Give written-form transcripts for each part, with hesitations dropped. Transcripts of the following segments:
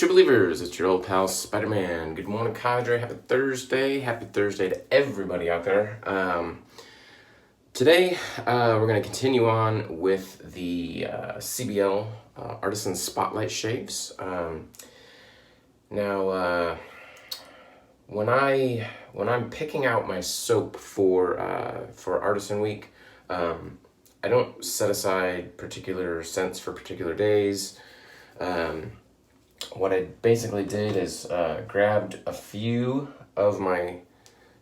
True Believers, it's your old pal Spider-Man. Good morning, Cadre. Happy Thursday. Happy Thursday to everybody out there. Today, we're going to continue on with the CBL Artisan Spotlight Shaves. Now, when I'm picking out my soap for Artisan Week, I don't set aside particular scents for particular days. What I basically did is grabbed a few of my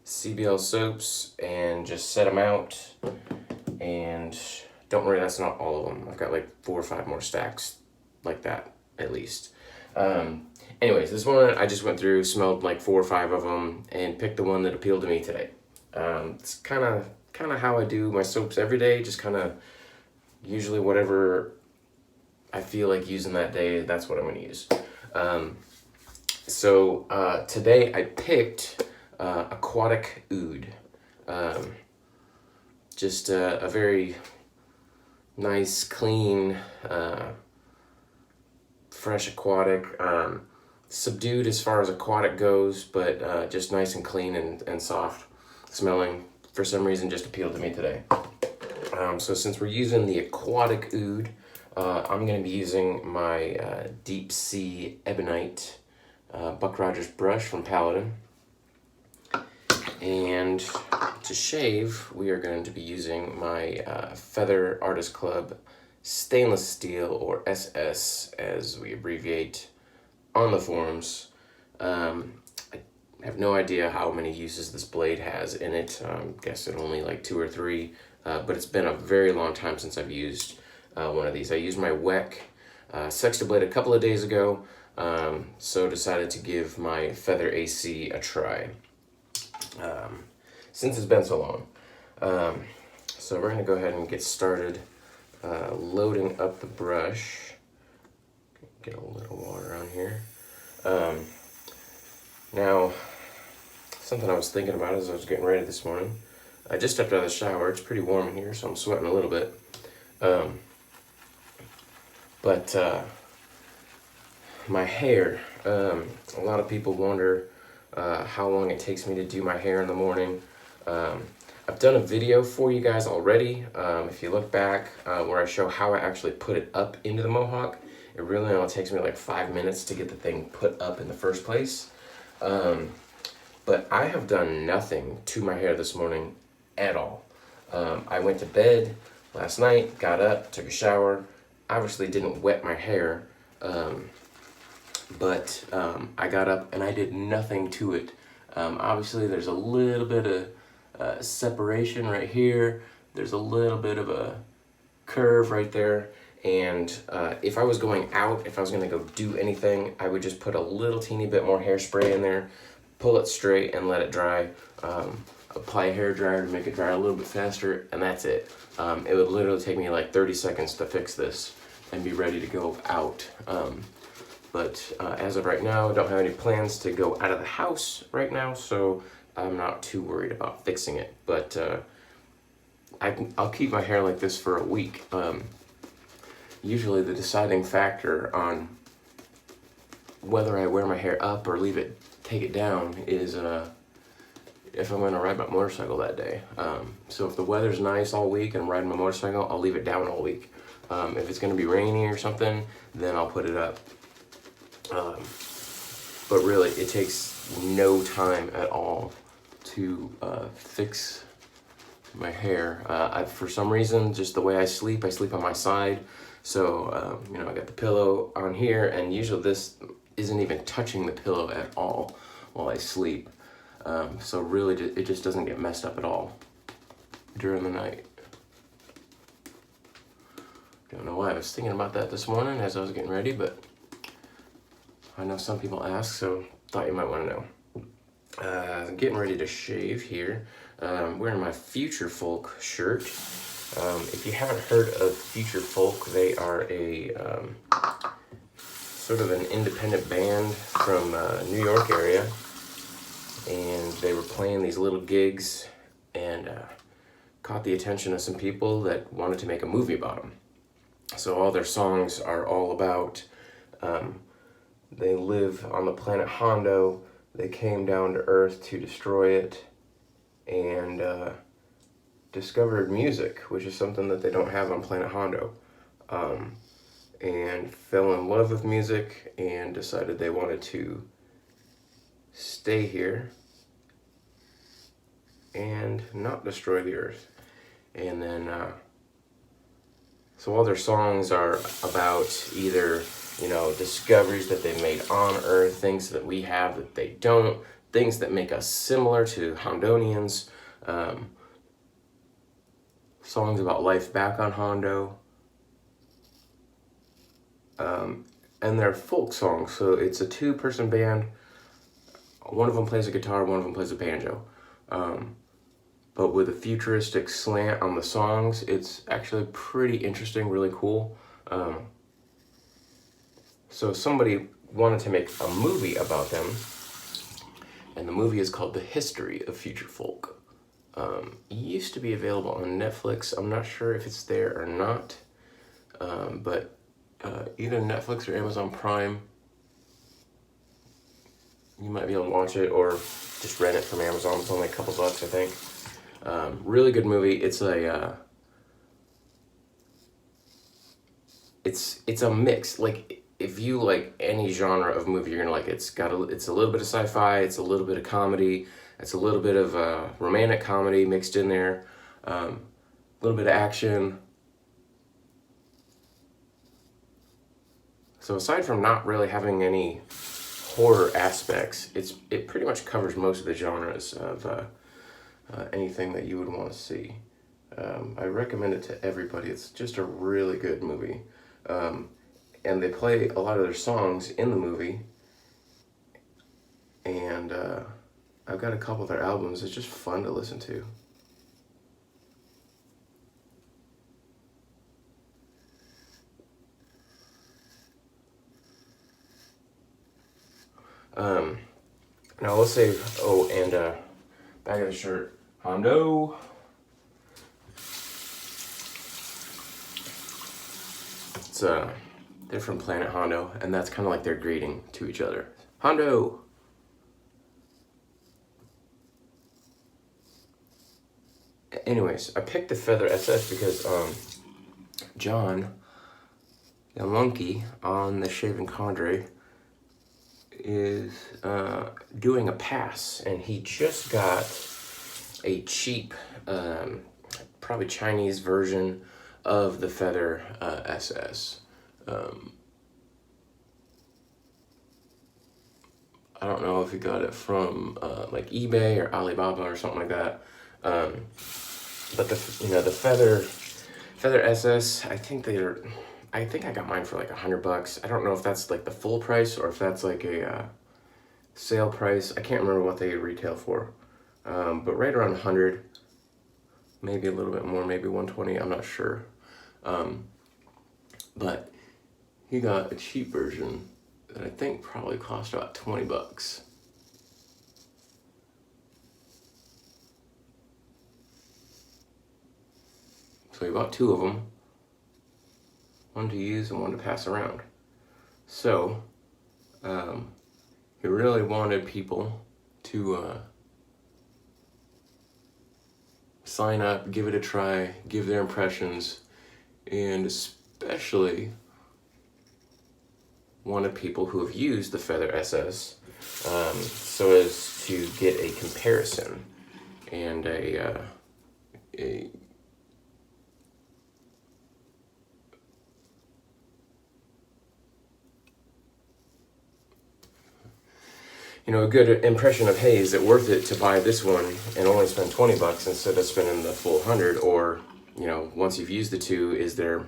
CBL soaps and just set them out. And don't worry, that's not all of them. I've got like 4 or 5 more stacks like that, at least. Anyways, this one I just went through, smelled like 4 or 5 of them, and picked the one that appealed to me today. It's kind of how I do my soaps every day. Just kind of usually whatever I feel like using that day, that's what I'm going to use. So today I picked Aquatic Oud. Just a very nice, clean, fresh aquatic. Subdued as far as aquatic goes, but just nice and clean and soft smelling. For some reason, just appealed to me today. So since we're using the Aquatic Oud, I'm going to be using my Deep Sea Ebonite Buck Rogers brush from Paladin. And to shave, we are going to be using my Feather Artist Club Stainless Steel, or SS as we abbreviate on the forums. I have no idea how many uses this blade has in it. I'm guessing only like 2 or 3, but it's been a very long time since I've used one of these. I used my WEC Sexta blade a couple of days ago, so decided to give my Feather AC a try since it's been so long. So we're going to go ahead and get started loading up the brush. Get a little water on here. Now, something I was thinking about as I was getting ready this morning. I just stepped out of the shower. It's pretty warm in here, so I'm sweating a little bit. But my hair, a lot of people wonder how long it takes me to do my hair in the morning. I've done a video for you guys already. If you look back where I show how I actually put it up into the mohawk, it really only takes me like 5 minutes to get the thing put up in the first place. But I have done nothing to my hair this morning at all. I went to bed last night, got up, took a shower, obviously didn't wet my hair, but I got up and I did nothing to it. Obviously there's a little bit of separation right here. There's a little bit of a curve right there. And if I was going out, if I was going to go do anything, I would just put a little teeny bit more hairspray in there, pull it straight and let it dry. Apply a hair dryer to make it dry a little bit faster, and that's it. It would literally take me like 30 seconds to fix this and be ready to go out. But as of right now, I don't have any plans to go out of the house right now, so I'm not too worried about fixing it. But I'll keep my hair like this for a week. Usually the deciding factor on whether I wear my hair up or take it down is if I'm going to ride my motorcycle that day. So if the weather's nice all week and I'm riding my motorcycle, I'll leave it down all week. If it's going to be rainy or something, then I'll put it up. But really, it takes no time at all to fix my hair. For some reason, just the way I sleep on my side. So, I got the pillow on here, and usually this isn't even touching the pillow at all while I sleep. So really, it just doesn't get messed up at all during the night. Don't know why I was thinking about that this morning as I was getting ready, but I know some people ask, so thought you might want to know. Getting ready to shave here. Wearing my Future Folk shirt. If you haven't heard of Future Folk, they are a sort of an independent band from New York area, and they were playing these little gigs and caught the attention of some people that wanted to make a movie about them. So all their songs are all about They live on the planet Hondo. They came down to Earth to destroy it and discovered music, which is something that they don't have on planet Hondo. And fell in love with music and decided they wanted to stay here and not destroy the Earth. And then, so all their songs are about either, discoveries that they made on Earth, things that we have that they don't, things that make us similar to Hondonians, songs about life back on Hondo, and they're folk songs. So it's a two-person band. One of them plays a guitar, one of them plays a banjo. But with a futuristic slant on the songs, it's actually pretty interesting, really cool. So somebody wanted to make a movie about them, and the movie is called The History of Future Folk. It used to be available on Netflix. I'm not sure if it's there or not, but either Netflix or Amazon Prime, you might be able to watch it, or just rent it from Amazon. It's only a couple bucks, I think. Really good movie. It's it's a mix. Like, if you like any genre of movie, you're gonna like it. It's a little bit of sci-fi, it's a little bit of comedy, it's a little bit of romantic comedy mixed in there, a little bit of action. So aside from not really having any horror aspects, it pretty much covers most of the genres of anything that you would want to see. I recommend it to everybody. It's just a really good movie. And they play a lot of their songs in the movie. And I've got a couple of their albums. It's just fun to listen to. Now let's say, back of the shirt, Hondo. It's they're from planet Hondo, and that's kind of like their greeting to each other. Hondo. Anyways, I picked the Feather SS because John, the monkey on the Shaven Condre, is doing a pass, and he just got a cheap, probably Chinese version of the Feather SS. I don't know if he got it from like eBay or Alibaba or something like that. But the Feather SS, I think I got mine for like $100. I don't know if that's like the full price or if that's like a sale price. I can't remember what they retail for. But right around 100, maybe a little bit more, maybe 120, I'm not sure. But he got a cheap version that I think probably cost about $20. So he bought two of them, one to use and one to pass around. So he really wanted people to sign up, give it a try, give their impressions, and especially wanted people who have used the Feather SS so as to get a comparison and a good impression of, hey, is it worth it to buy this one and only spend $20 instead of spending the full 100? Or, once you've used the two, is there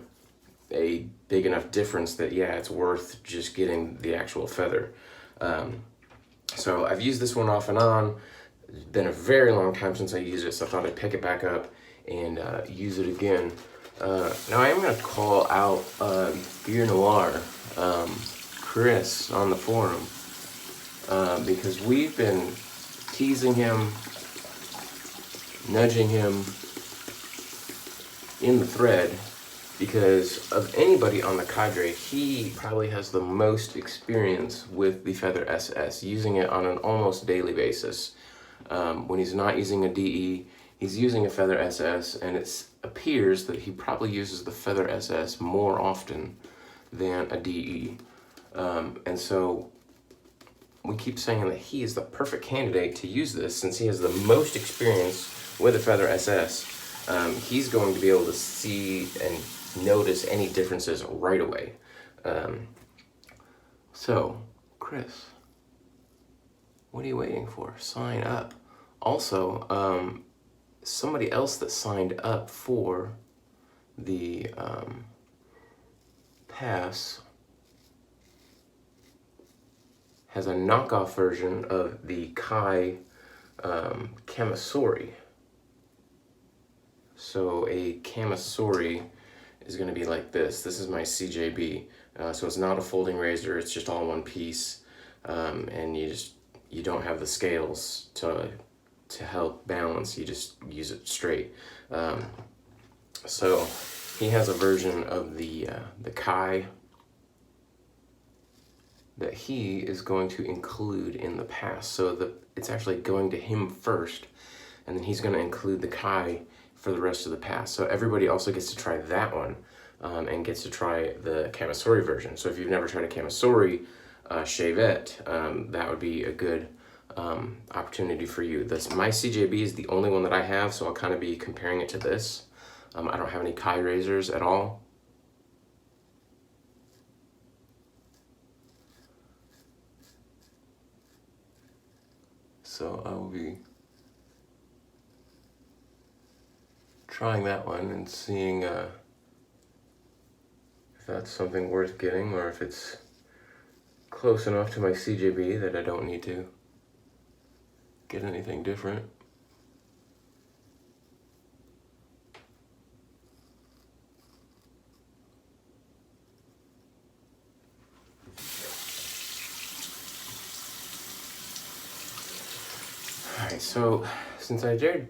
a big enough difference that, yeah, it's worth just getting the actual Feather? So I've used this one off and on. It's been a very long time since I used it, so I thought I'd pick it back up and use it again. Now I am going to call out Beer Noir, Chris, on the forum. Because we've been teasing him, nudging him in the thread because of anybody on the cadre, he probably has the most experience with the Feather SS, using it on an almost daily basis. When he's not using a DE, he's using a Feather SS, and it appears that he probably uses the Feather SS more often than a DE. And so we keep saying that he is the perfect candidate to use this since he has the most experience with a Feather SS. He's going to be able to see and notice any differences right away. So, Chris, what are you waiting for? Sign up. Also, somebody else that signed up for the pass has a knockoff version of the Kai Camisori. So a Camisori is going to be like this. This is my CJB. So it's not a folding razor, it's just all one piece. And you don't have the scales to help balance, you just use it straight. So he has a version of the Kai that he is going to include in the pass. So it's actually going to him first, and then he's going to include the Kai for the rest of the pass. So everybody also gets to try that one, and gets to try the Camisori version. So if you've never tried a Camisori Chavette, that would be a good opportunity for you. My CJB is the only one that I have, so I'll kind of be comparing it to this. I don't have any Kai razors at all. So I will be trying that one and seeing if that's something worth getting, or if it's close enough to my CJB that I don't need to get anything different. Alright, so since I dared,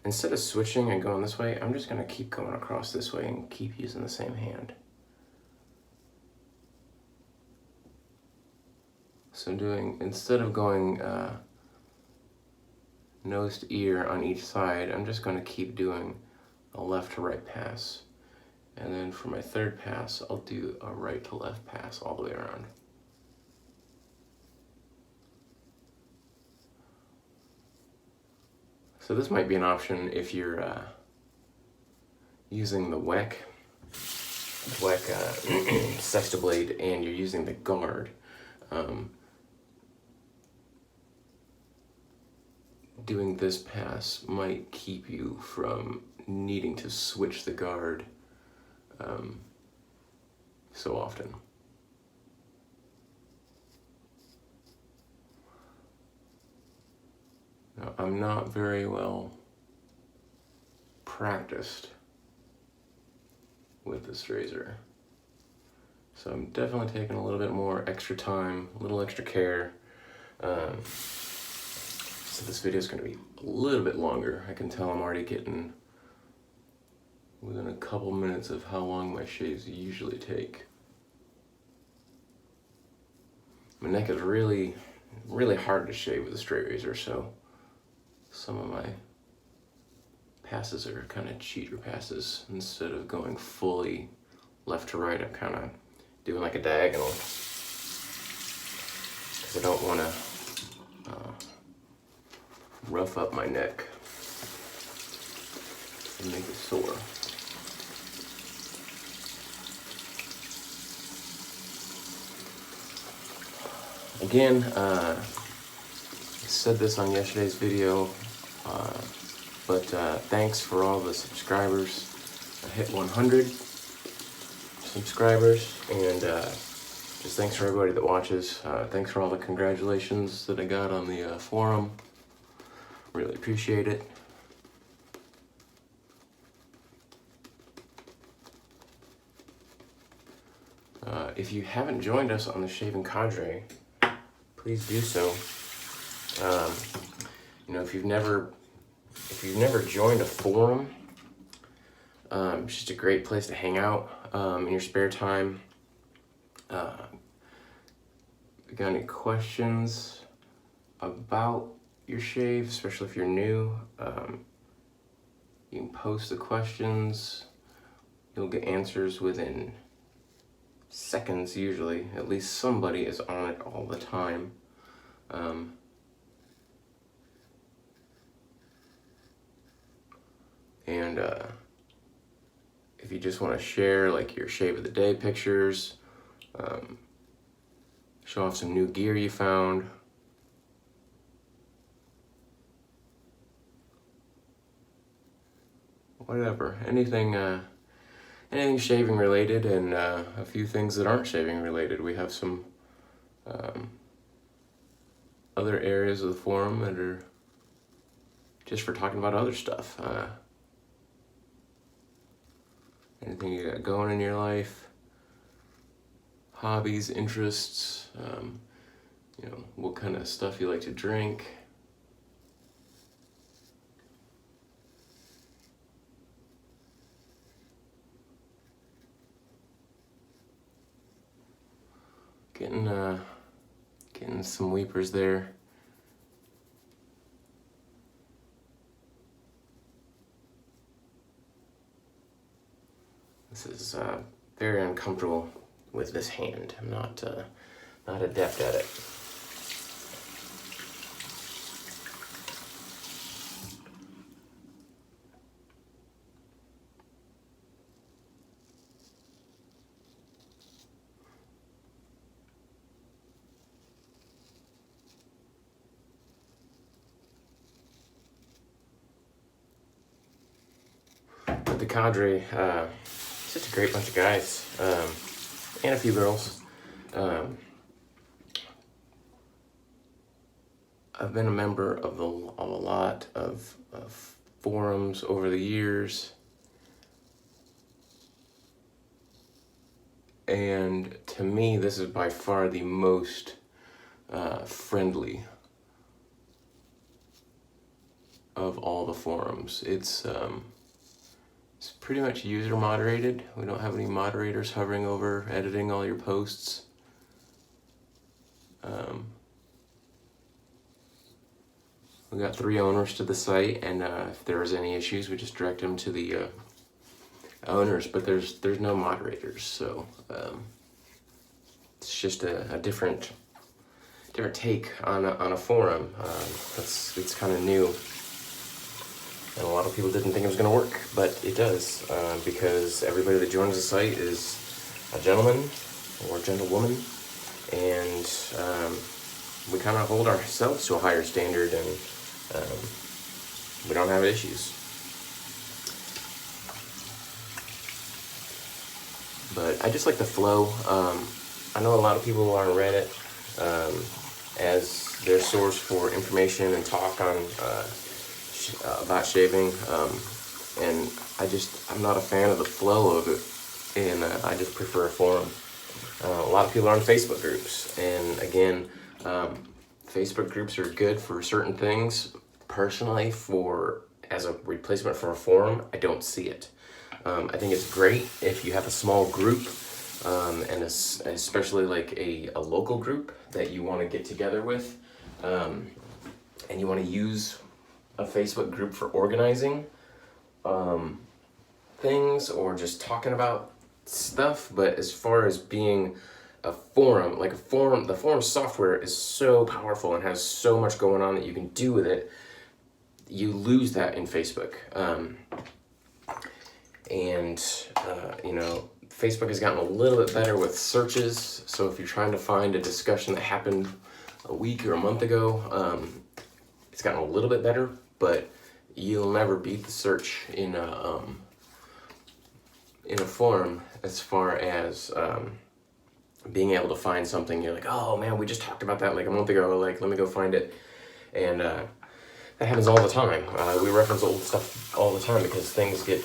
instead of switching and going this way, I'm just going to keep going across this way and keep using the same hand. So instead of going nose to ear on each side, I'm just going to keep doing a left to right pass. And then for my third pass, I'll do a right to left pass all the way around. So this might be an option if you're using the WEC Sextablade and you're using the guard. Doing this pass might keep you from needing to switch the guard so often. Now, I'm not very well practiced with this razor, so I'm definitely taking a little bit more extra time, a little extra care. So this video is going to be a little bit longer. I can tell I'm already getting within a couple minutes of how long my shaves usually take. My neck is really hard to shave with a straight razor, so some of my passes are kind of cheater passes. Instead of going fully left to right, I'm kind of doing like a diagonal, because I don't want to rough up my neck and make it sore. Again, I said this on yesterday's video, but thanks for all the subscribers. I hit 100 subscribers, and just thanks for everybody that watches. Thanks for all the congratulations that I got on the forum. Really appreciate it. If you haven't joined us on the Shaving Cadre, please do so. You know, if you've never joined a forum, It's just a great place to hang out in your spare time. If you got any questions about your shave, especially if you're new, you can post the questions. You'll get answers within seconds usually. At least somebody is on it all the time. And if you just want to share like your shave of the day pictures, show off some new gear you found, whatever, anything shaving related, and a few things that aren't shaving related. We have some other areas of the forum that are just for talking about other stuff. Anything you got going in your life, hobbies, interests, what kind of stuff you like to drink. Getting some weepers there. This is very uncomfortable with this hand. I'm not adept at it. But the cadre, it's just a great bunch of guys, and a few girls. I've been a member of a lot of forums over the years, and to me, this is by far the most friendly of all the forums. It's pretty much user moderated. We don't have any moderators hovering over, editing all your posts. We got 3 owners to the site, and if there was any issues, we just direct them to the owners. But there's no moderators, so it's just a different take on a forum. It's kind of new. And a lot of people didn't think it was going to work, but it does, because everybody that joins the site is a gentleman or a gentlewoman, and we kind of hold ourselves to a higher standard, and we don't have issues. But I just like the flow. I know a lot of people are on Reddit as their source for information and talk on about shaving, and I'm not a fan of the flow of it, and I just prefer a forum. A lot of people are on Facebook groups, and again, Facebook groups are good for certain things. Personally, as a replacement for a forum, I don't see it. I think it's great if you have a small group, and especially like a local group that you want to get together with, and you want to use a Facebook group for organizing things or just talking about stuff. But as far as being a forum, the forum software is so powerful and has so much going on that you can do with it. You lose that in Facebook. Facebook has gotten a little bit better with searches. So if you're trying to find a discussion that happened a week or a month ago, it's gotten a little bit better, but you'll never beat the search in a forum as far as being able to find something. You're like, oh man, we just talked about that like a month ago, like let me go find it. And that happens all the time. We reference old stuff all the time because things get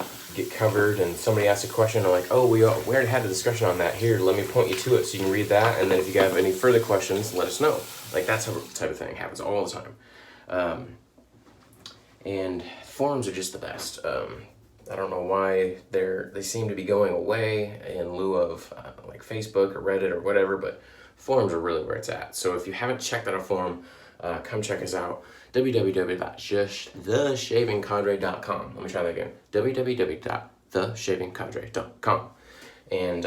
covered, and somebody asks a question, and like, oh, we already had a discussion on that. Here, let me point you to it so you can read that, and then if you have any further questions, let us know. Like that type of thing happens all the time. And forums are just the best. I don't know why they seem to be going away in lieu of like Facebook or Reddit or whatever, but forums are really where it's at. So if you haven't checked out our forum, come check us out. www.justtheshavingcadre.com. Let me try that again. www.theshavingcadre.com. And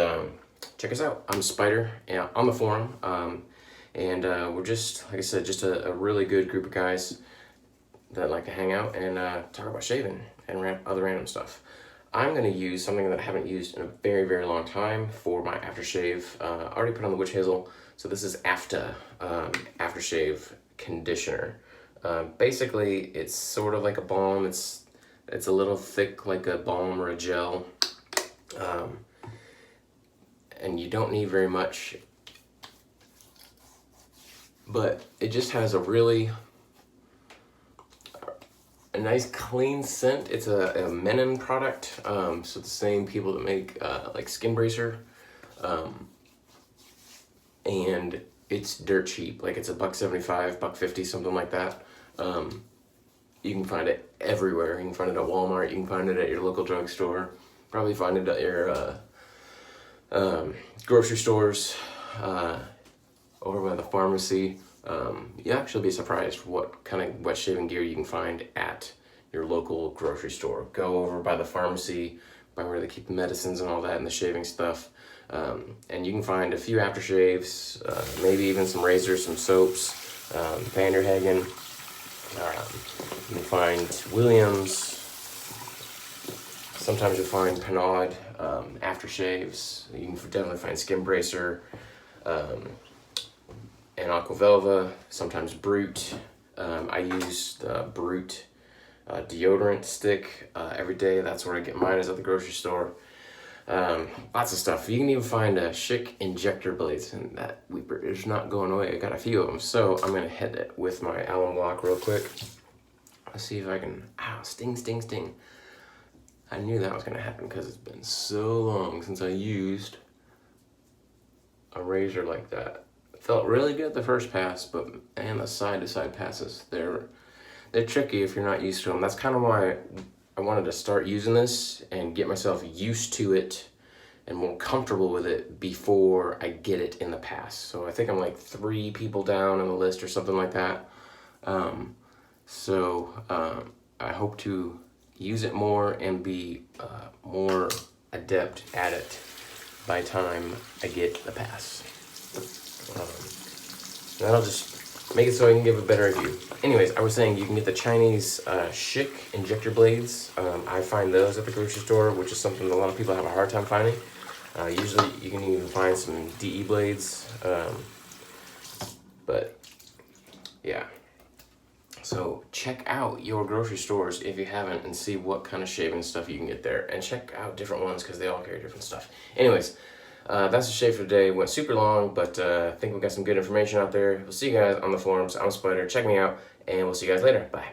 check us out. I'm Spider on the forum. And we're just, like I said, just a really good group of guys that like to hang out and talk about shaving and other random stuff. I'm going to use something that I haven't used in a very, very long time for my aftershave. I already put on the witch hazel, so this is aftershave conditioner. Basically, it's sort of like a balm. It's a little thick like a balm or a gel, and you don't need very much, but it just has a nice clean scent. It's a Menon product, so the same people that make like Skin Bracer, and it's dirt cheap. Like it's $1.75, $1.50, something like that. You can find it everywhere. You can find it at Walmart. You can find it at your local drugstore. Probably find it at your grocery stores, over by the pharmacy. You'll actually be surprised what kind of wet shaving gear you can find at your local grocery store. Go over by the pharmacy, by where they keep the medicines and all that and the shaving stuff. And you can find a few aftershaves, maybe even some razors, some soaps, Van der Hagen. You can find Williams. Sometimes you'll find Pinaud aftershaves. You can definitely find Skin Bracer, and Aquavelva, sometimes Brute. I use the Brute deodorant stick every day. That's where I get mine, is at the grocery store. Lots of stuff. You can even find Schick injector blades, and that weeper is not going away. I got a few of them, so I'm gonna hit it with my alum block real quick. Let's see if I can. Ow, sting, sting, sting. I knew that was gonna happen because it's been so long since I used a razor like that. It felt really good the first pass, but and the side-to-side passes, they're tricky if you're not used to them. That's kind of why I wanted to start using this and get myself used to it and more comfortable with it before I get it in the pass. So I think I'm like 3 people down on the list or something like that. I hope to use it more and be more adept at it by the time I get the pass. That'll just make it so I can give a better review. Anyways, I was saying you can get the Chinese Schick injector blades. I find those at the grocery store, which is something that a lot of people have a hard time finding. Usually you can even find some DE blades. But yeah. So check out your grocery stores if you haven't and see what kind of shaving stuff you can get there. And check out different ones because they all carry different stuff. Anyways, that's the shave for today. Went super long, but I think we got some good information out there. We'll see you guys on the forums. I'm Spider. Check me out, and we'll see you guys later. Bye.